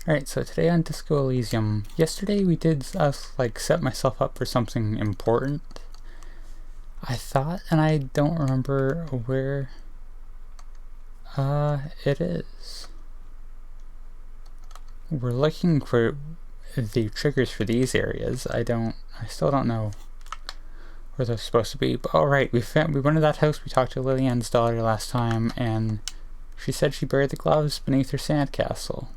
Alright, so today on Disco Elysium, yesterday we did set myself up for something important, I thought, and I don't remember where it is. We're looking for the triggers for these areas. I still don't know where they're supposed to be, but alright, we went to that house. We talked to Lillian's daughter last time, and she said she buried the gloves beneath her sandcastle.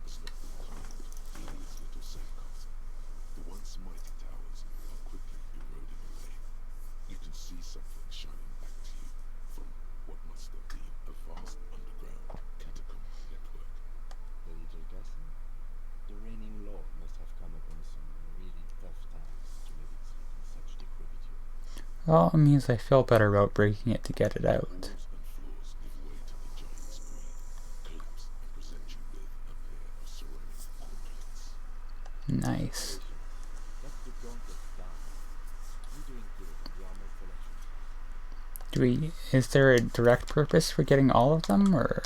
Well, it means I feel better about breaking it to get it out. Nice. Is there a direct purpose for getting all of them, or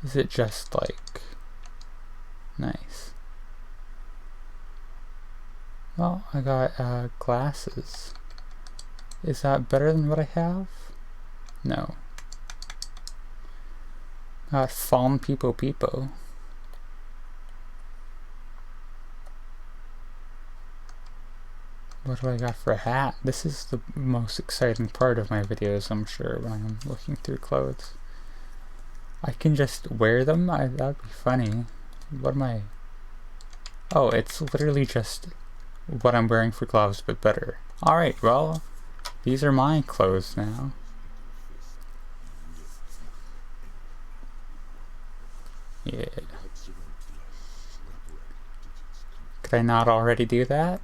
is it just like nice? Well, I got glasses. Is that better than what I have? No. Got Fallen Peepo Peepo. What do I got for a hat? This is the most exciting part of my videos, I'm sure, when I'm looking through clothes. I can just wear them? That'd be funny. What am I... Oh, it's literally just what I'm wearing for gloves, but better. Alright, well, these are my clothes now. Yeah. Could I not already do that?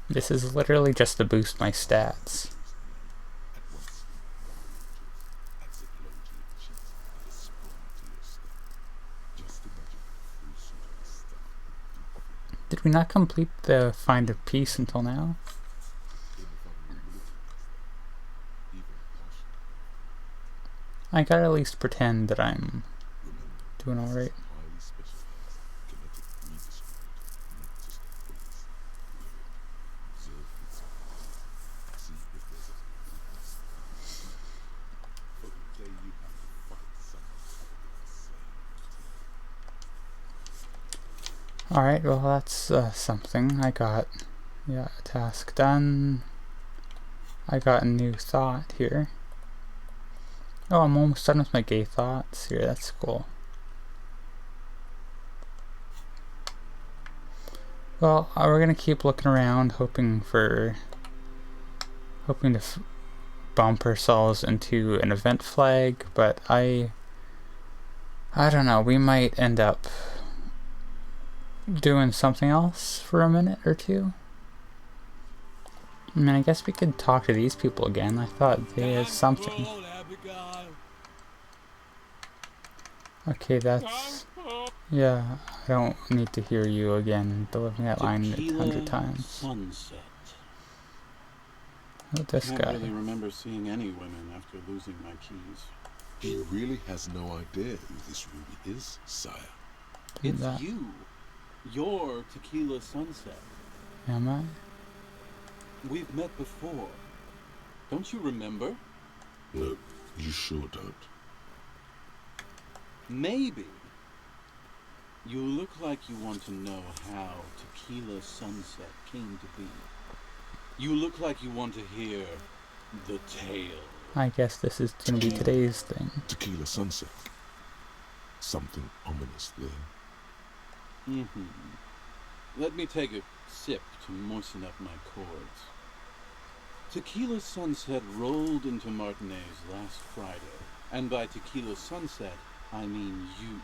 This is literally just to boost my stats. Did we not complete the Find of Peace until now? I gotta at least pretend that I'm doing alright. Alright, well that's something. I got, a task done. I got a new thought here. Oh, I'm almost done with my gay thoughts here, that's cool. Well, we're gonna keep looking around, hoping to bump ourselves into an event flag, but I don't know, we might end up doing something else for a minute or two. I mean, I guess we could talk to these people again. I thought they had something. Okay, that's... Yeah, I don't need to hear you again delivering that line 100 times. Sunset. Oh, this guy. I can't really remember seeing any women after losing my keys. He really has no idea who this Ruby is, sire. It's you. You're Tequila Sunset. Am I? We've met before. Don't you remember? No, you sure don't. Maybe. You look like you want to know how Tequila Sunset came to be. You look like you want to hear the tale. I guess this is gonna be today's thing. Tequila Sunset. Something ominous there. Let me take a sip to moisten up my chords. Tequila Sunset rolled into Martinez last Friday, and by Tequila Sunset, I mean you.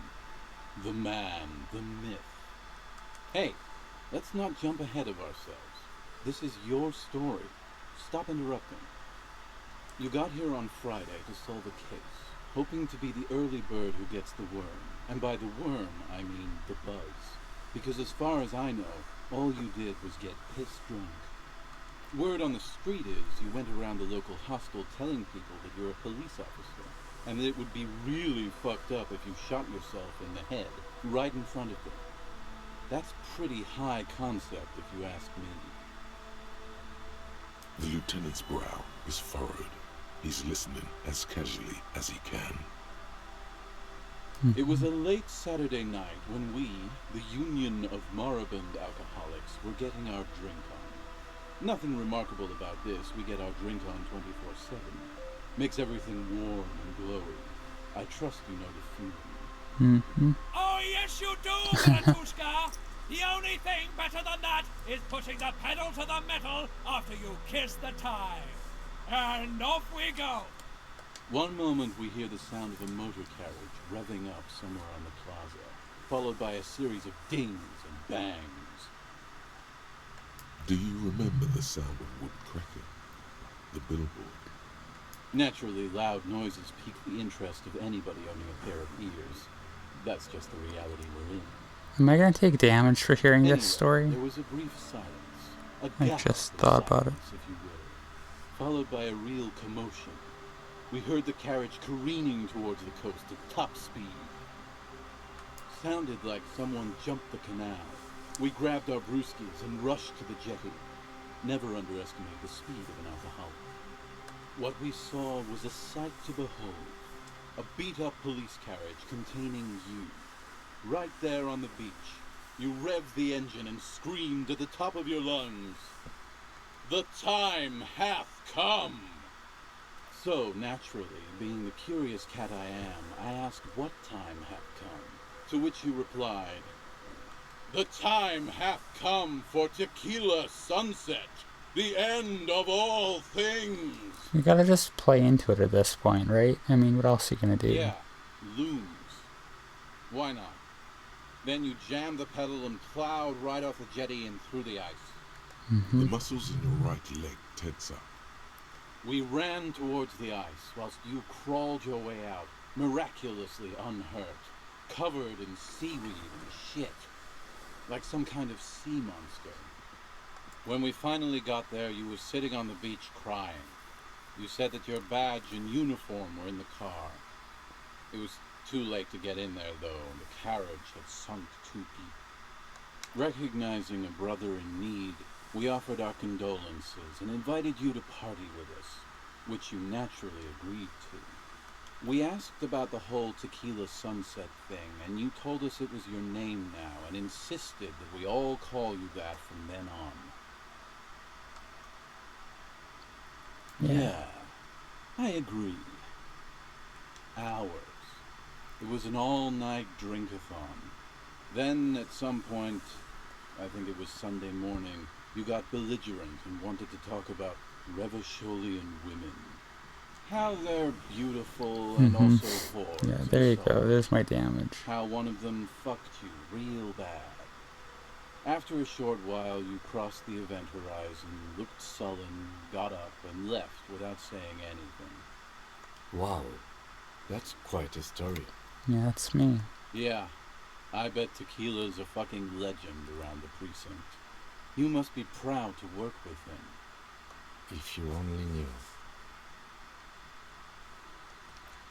The man, the myth. Hey, let's not jump ahead of ourselves. This is your story. Stop interrupting. You got here on Friday to solve a case, hoping to be the early bird who gets the worm. And by the worm, I mean the buzz. Because as far as I know, all you did was get piss drunk. Word on the street is you went around the local hostel telling people that you're a police officer, and that it would be really fucked up if you shot yourself in the head, right in front of them. That's pretty high concept, if you ask me. The lieutenant's brow is furrowed. He's listening as casually as he can. It was a late Saturday night when we, the Union of Moribund Alcoholics, were getting our drink on. Nothing remarkable about this. We get our drink on 24/7. Makes everything warm and glowy. I trust you know the feeling. Oh, yes, you do, Matushka. The only thing better than that is putting the pedal to the metal after you kiss the time. And off we go. One moment we hear the sound of a motor carriage revving up somewhere on the plaza, followed by a series of dings and bangs. Do you remember the sound of wood cracking? The billboard? Naturally, loud noises pique the interest of anybody owning a pair of ears. That's just the reality we're in. Am I gonna take damage for hearing Anyway, this story? there was a brief silence. A I gasp just of thought about it. silence, if you will, followed by a real commotion. We heard the carriage careening towards the coast at top speed. Sounded like someone jumped the canal. We grabbed our brewskis and rushed to the jetty. Never underestimate the speed of an alcoholic. What we saw was a sight to behold. A beat-up police carriage containing you. Right there on the beach. You revved the engine and screamed at the top of your lungs. "The time hath come!" So, naturally, being the curious cat I am, I asked what time hath come, to which you replied, "The time hath come for Tequila Sunset, the end of all things." You gotta just play into it at this point, right? I mean, what else are you gonna do? Yeah, looms. Why not? Then you jammed the pedal and plowed right off the jetty and through the ice. The muscles in your right leg tense up. We ran towards the ice whilst you crawled your way out, miraculously unhurt, covered in seaweed and shit, like some kind of sea monster. When we finally got there, you were sitting on the beach crying. You said that your badge and uniform were in the car. It was too late to get in there, though. The carriage had sunk too deep. Recognizing a brother in need, we offered our condolences and invited you to party with us, which you naturally agreed to. We asked about the whole Tequila Sunset thing, and you told us it was your name now and insisted that we all call you that from then on. Yeah, I agree. Hours. It was an all-night drink-a-thon. Then, at some point, I think it was Sunday morning, you got belligerent and wanted to talk about Revacholian women. How they're beautiful and also whores. Yeah, there you go. There's my damage. How one of them fucked you real bad. After a short while, you crossed the event horizon, looked sullen, got up, and left without saying anything. Wow, that's quite a story. Yeah, that's me. Yeah, I bet Tequila's a fucking legend around the precinct. You must be proud to work with him. If you only knew.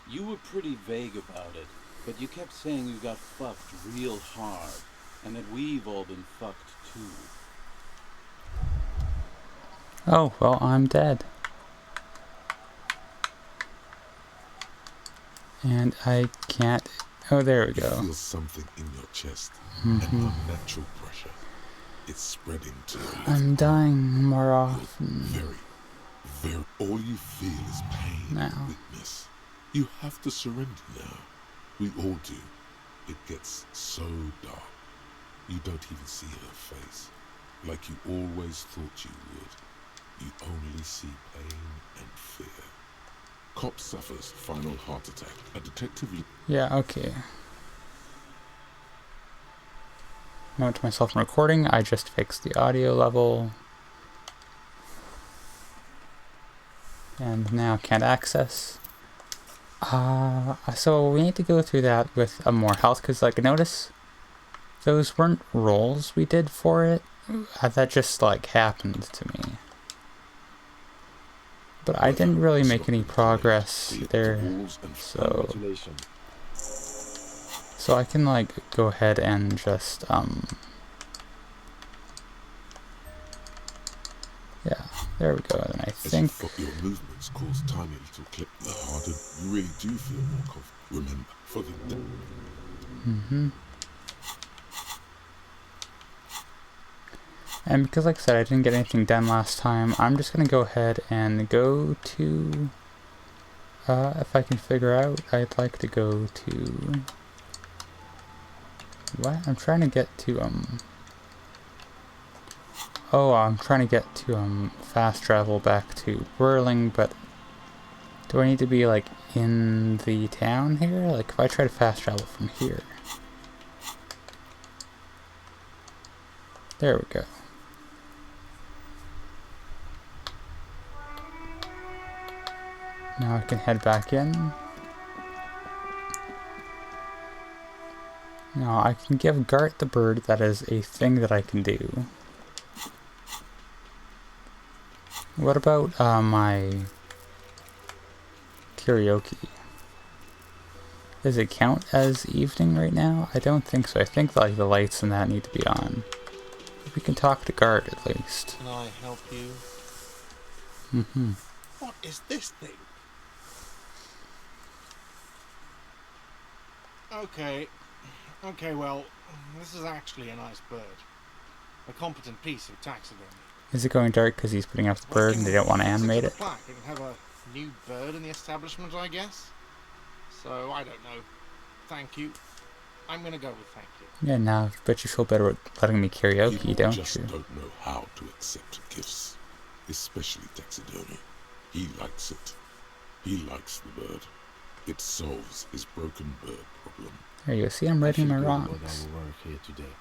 You were pretty vague about it, but you kept saying you got fucked real hard, and that we've all been fucked too. Oh, well, I'm dead. And I can't... Oh, there we You go. feel something in your chest. An unnatural pressure. It's spreading to your left. I'm dying more You're often very... All you feel is pain now. and weakness. You have to surrender now. We all do. It gets so dark. You don't even see her face. Like you always thought you would. You only see pain and fear. Cop suffers final heart attack. A detective... Yeah, okay. Note to myself in recording, I just fixed the audio level. And now can't access. So we need to go through that with more health, because like notice those weren't rolls we did for it. That just like happened to me. But I didn't really make any progress there, Walls and so Congratulations. I can like go ahead and just yeah, there we go. And I as you think your movements cause tiny little clip, the harder you really do feel more confident. Remember, for the and because like I said I didn't get anything done last time, I'm just gonna go ahead and go to if I can figure out, I'd like to go to what? I'm trying to get to oh, I'm trying to get to fast travel back to Whirling, but do I need to be like in the town here? Like if I try to fast travel from here. There we go. Now I can head back in. Now I can give Gart the bird. That is a thing that I can do. What about my karaoke? Does it count as evening right now? I don't think so. I think like the lights and that need to be on. We can talk to Gart at least. Can I help you? Mm-hmm. What is this thing? Okay, well, this is actually a nice bird. A competent piece of taxidermy. Is it going dark because he's putting up the bird and they don't want to animate it? Plaque. It can have a new bird in the establishment, I guess. So, I don't know. Thank you. I'm gonna go with thank you. Yeah, now, but you feel better with letting me karaoke, people don't just you? don't know how to accept gifts, especially taxidermy. He likes it. He likes the bird. It solves his broken bird problem. There you go. See, I'm writing my wrongs. Our work here today.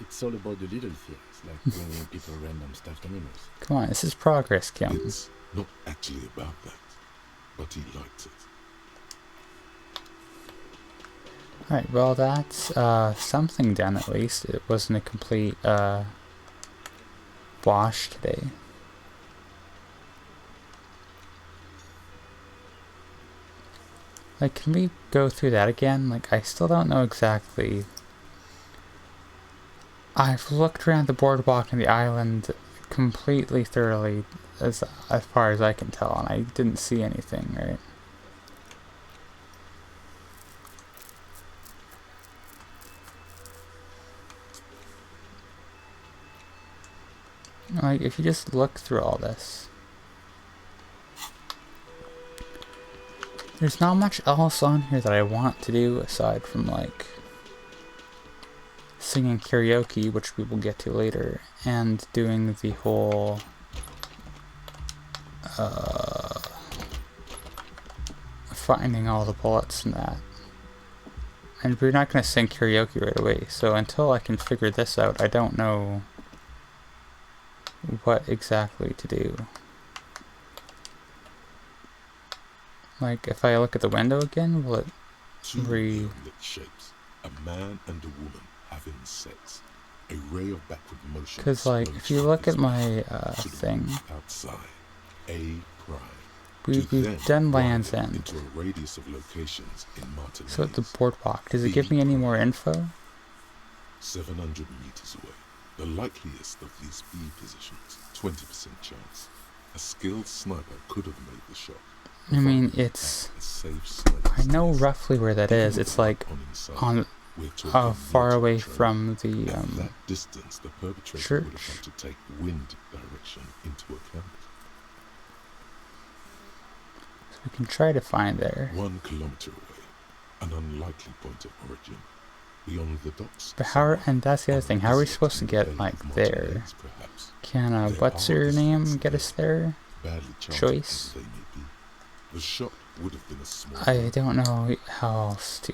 It's all about the little things, like bringing people random stuffed animals. Come on, this is progress, Kim. It's not actually about that, but he likes it. Alright, well that's something done at least. It wasn't a complete wash today. Like, can we go through that again? Like, I still don't know exactly. I've looked around the boardwalk and the island completely thoroughly as far as I can tell, and I didn't see anything, right? Like, if you just look through all this, there's not much else on here that I want to do aside from, like, singing karaoke, which we will get to later, and doing the whole, finding all the bullets and that. And we're not going to sing karaoke right away, so until I can figure this out, I don't know what exactly to do. Like, if I look at the window again, will it Two lit shapes, a man and a woman having sex. A ray of backward motion. Because, like, if you look at my thing, outside, a prime. we've done Land's End. Into a radius of locations in Martinaise. So at the boardwalk, does it give me any more info? 700 meters away. The likeliest of these B positions, 20% chance. A skilled sniper could have made the shot. I mean, it's... I know roughly where that is. It's like on far away from the At that distance, the perpetrator church. would have had to take wind direction into account. So we can try to find there. 1 kilometer away, an unlikely point of origin. Beyond the docks. But how are, and that's the other thing, how are we supposed to get, like, there? Can, what's her name get us there? Choice? The shot would have been a small I don't know how else to,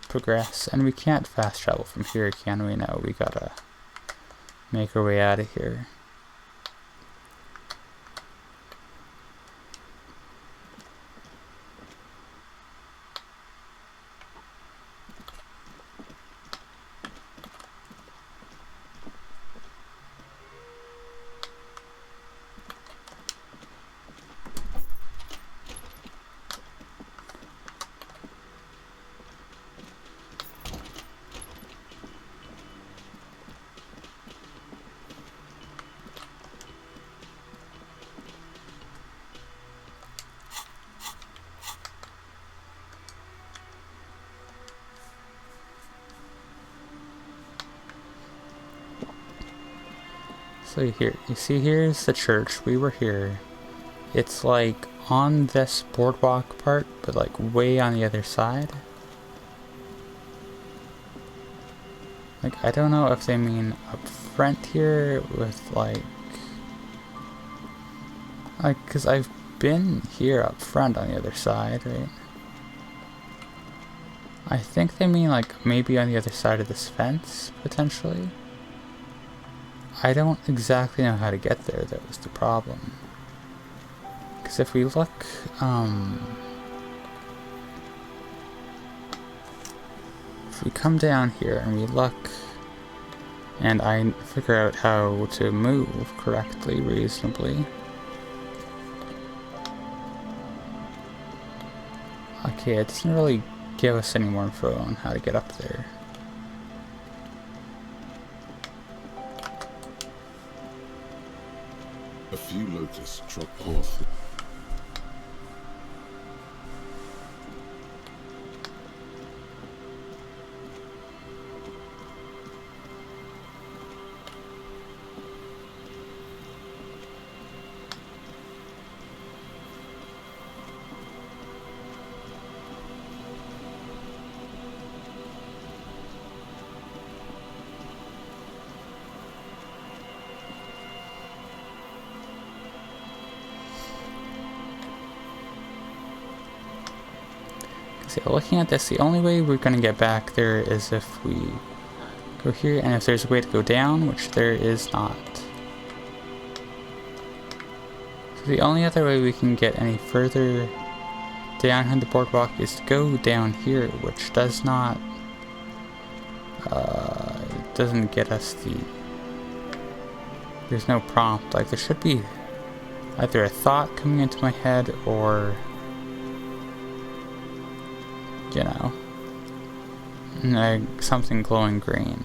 progress. And we can't fast travel from here, can we? No, we gotta make our way out of here. actually here. You see, here's the church. We were here. It's like on this boardwalk part, but like way on the other side. Like, I don't know if they mean up front here with like, cause I've been here up front on the other side, right? I think they mean like maybe on the other side of this fence, potentially. I don't exactly know how to get there, that was the problem. Because if we look, if we come down here and we look, and I figure out how to move correctly, reasonably. Okay, it doesn't really give us any more info on how to get up there. A few locusts trot forth. So looking at this, the only way we're going to get back there is if we go here, and if there's a way to go down, which there is not. So the only other way we can get any further down the boardwalk is to go down here, which does not, doesn't get us there's no prompt. Like, there should be either a thought coming into my head or, you know, something glowing green.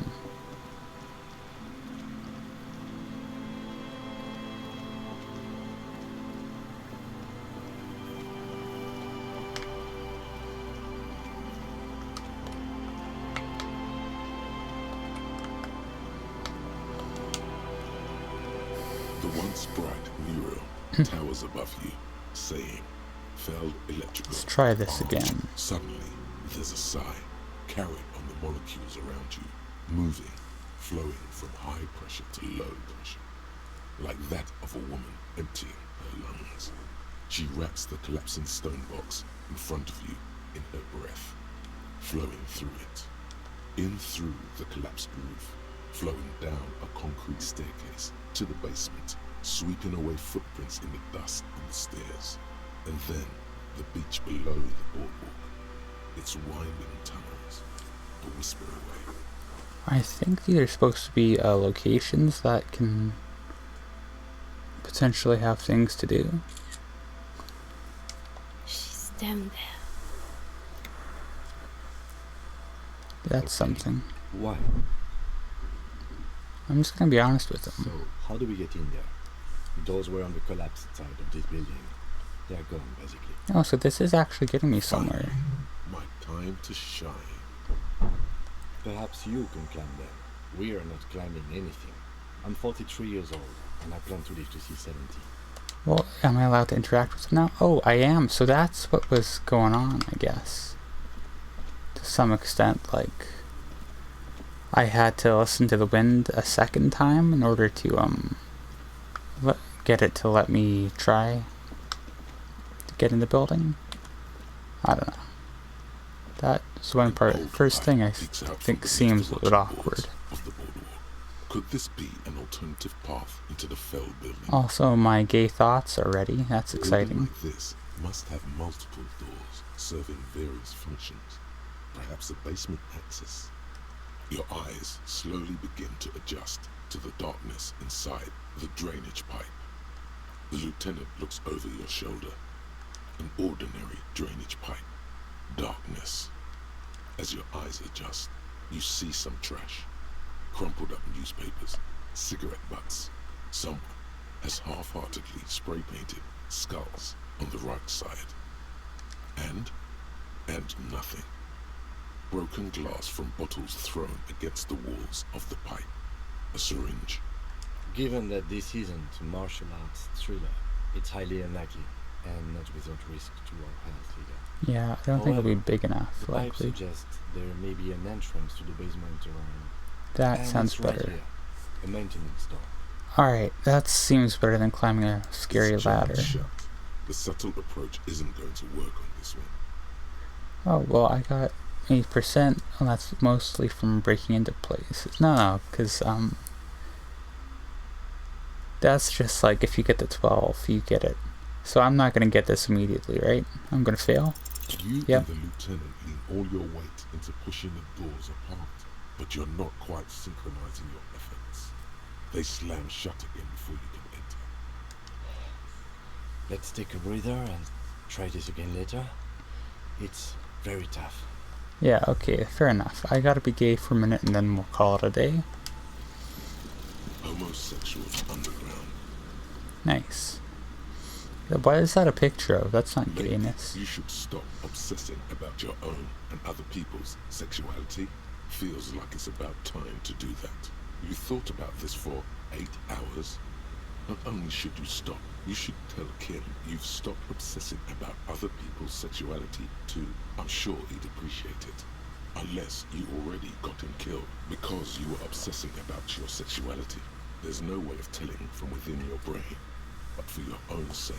The once bright mural towers above you, saying, "Fell electrical." Let's try this arch." again. Suddenly, there's a sigh, carried on the molecules around you, moving, flowing from high pressure to low pressure, like that of a woman emptying her lungs. She wraps the collapsing stone box in front of you in her breath, flowing through it, in through the collapsed roof, flowing down a concrete staircase to the basement, sweeping away footprints in the dust on the stairs, and then the beach below the boardwalk, its winding tunnels, a whisper away. I think these are supposed to be locations that can potentially have things to do. She's down there. That's something. Why? I'm just gonna be honest with them. So, how do we get in there? The doors were on the collapsed side of this building. They are gone, basically. Oh, so this is actually getting me somewhere. My time to shine. Perhaps you can climb them. We are not climbing anything. I'm 43 years old, and I plan to live to see 70. Well, am I allowed to interact with them now? Oh, I am. So that's what was going on, I guess. To some extent, like, I had to listen to the wind a second time in order to, get it to let me try to get in the building. I don't know. That's one part. First thing I think seems a bit awkward. Of the boardwalk. Could this be an alternative path into the fell building? Also, my gay thoughts already. That's A building exciting. like this must have multiple doors serving various functions. Perhaps a basement access. Your eyes slowly begin to adjust to the darkness inside the drainage pipe. The lieutenant looks over your shoulder. An ordinary drainage pipe. Darkness. As your eyes adjust, you see some trash. Crumpled up newspapers, cigarette butts. Someone has half-heartedly spray-painted skulls on the right side. And nothing. Broken glass from bottles thrown against the walls of the pipe. A syringe. Given that this isn't a martial arts thriller, it's highly unlikely, and not without risk to our health either. Yeah, I don't think it'll be However, big enough, The pipe likely. suggests there may be an entrance to the basement around. That And sounds it's right better. here, a maintenance door. Alright, that seems better than climbing a scary It's jammed ladder. shut. The subtle approach isn't going to work on this one. Oh, well, I got 8%, and that's mostly from breaking into places. No, because, that's just like if you get the 12, you get it. So I'm not going to get this immediately, right? I'm going to fail. You Yep. and the lieutenant lean all your weight into pushing the doors apart, but you're not quite synchronizing your efforts. They slam shut again before you can enter. Let's take a breather and try this again later. It's very tough. Yeah, okay, fair enough. I gotta be gay for a minute and then we'll call it a day. Homosexuals underground. Nice. What is that a picture of? That's not Maybe gayness. you should stop obsessing about your own and other people's sexuality. Feels like it's about time to do that. You thought about this for 8 hours? Not only should you stop, you should tell Kim you've stopped obsessing about other people's sexuality too. I'm sure he'd appreciate it. Unless you already got him killed because you were obsessing about your sexuality. There's no way of telling from within your brain. But for your own sake,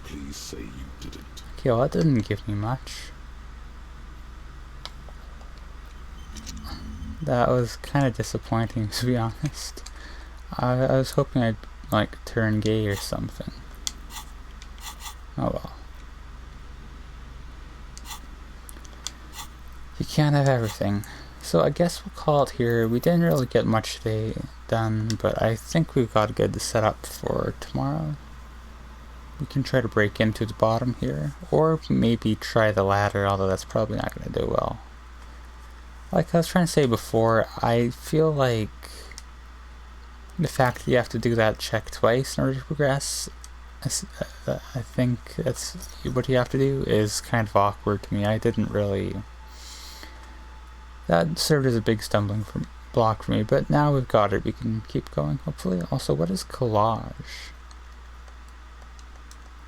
please say you didn't. Okay, well that didn't give me much. That was kind of disappointing, to be honest. I was hoping I'd, like, turn gay or something. Oh well. You can't have everything. So I guess we'll call it here. We didn't really get much today done, but I think we've got a good setup for tomorrow. We can try to break into the bottom here, or maybe try the ladder, although that's probably not going to do well. Like I was trying to say before, I feel like the fact that you have to do that check twice in order to progress, I think that's what you have to do, is kind of awkward to me. I didn't really... That served as a big stumbling block for me, but now we've got it. We can keep going, hopefully. Also, what is collage?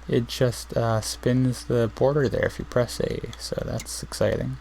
It just spins the border there if you press A, so that's exciting.